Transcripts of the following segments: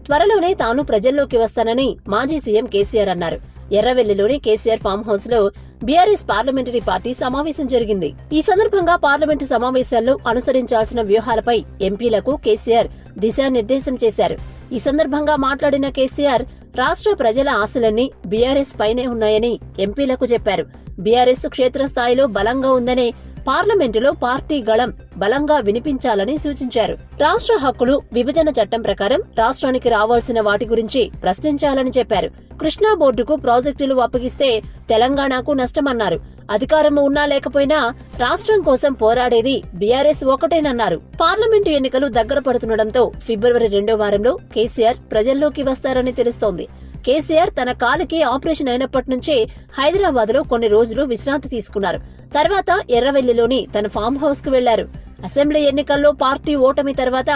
త్వరలోనే తాను ప్రజల్లోకి వస్తానని మాజీ సీఎం కేసీఆర్ అన్నారు. ఎర్రవెల్లిలోని కేసీఆర్ ఫామ్ హౌస్ లో బీఆర్ఎస్ పార్లమెంటరీ పార్టీ సమావేశం జరిగింది. ఈ సందర్భంగా పార్లమెంటు సమావేశాల్లో అనుసరించాల్సిన వ్యూహాలపై ఎంపీలకు కేసీఆర్ దిశానిర్దేశం చేశారు. ఈ సందర్భంగా మాట్లాడిన కేసీఆర్ రాష్ట్ర ప్రజల ఆశలన్నీ బీఆర్ఎస్ పైనే ఉన్నాయని ఎంపీలకు చెప్పారు. బీఆర్ఎస్ క్షేత్రస్థాయిలో బలంగా ఉందనే పార్లమెంటులో పార్టీ గళం బలంగా వినిపించాలని సూచించారు. రాష్ట్ర హక్కులు విభజన చట్టం ప్రకారం రాష్ట్రానికి రావాల్సిన వాటి గురించి ప్రశ్నించాలని చెప్పారు. కృష్ణా బోర్డుకు ప్రాజెక్టులు అప్పగిస్తే తెలంగాణకు నష్టమన్నారు. అధికారం ఉన్నా లేకపోయినా రాష్ట్రం కోసం పోరాడేది బీఆర్ఎస్ ఒకటేనన్నారు. పార్లమెంటు ఎన్నికలు దగ్గర పడుతుండటంతో ఫిబ్రవరి 2వ వారంలో కేసీఆర్ ప్రజల్లోకి వస్తారని తెలుస్తోంది. కేసీఆర్ తన కాలికి ఆపరేషన్ అయినప్పటి నుంచే హైదరాబాద్ లో కొన్ని రోజులు విశ్రాంతి తీసుకున్నారు. తర్వాత ఎర్రవెల్లిలోని తన ఫామ్ హౌస్ కు వెళ్లారు. అసెంబ్లీ ఎన్నికల్లో పార్టీ ఓటమి తర్వాత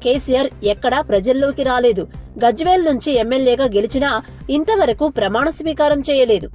కేసీఆర్ ఎక్కడా ప్రజల్లోకి రాలేదు. గజ్వేల్ నుంచి ఎమ్మెల్యేగా గెలిచినా ఇంతవరకు ప్రమాణ స్వీకారం చేయలేదు.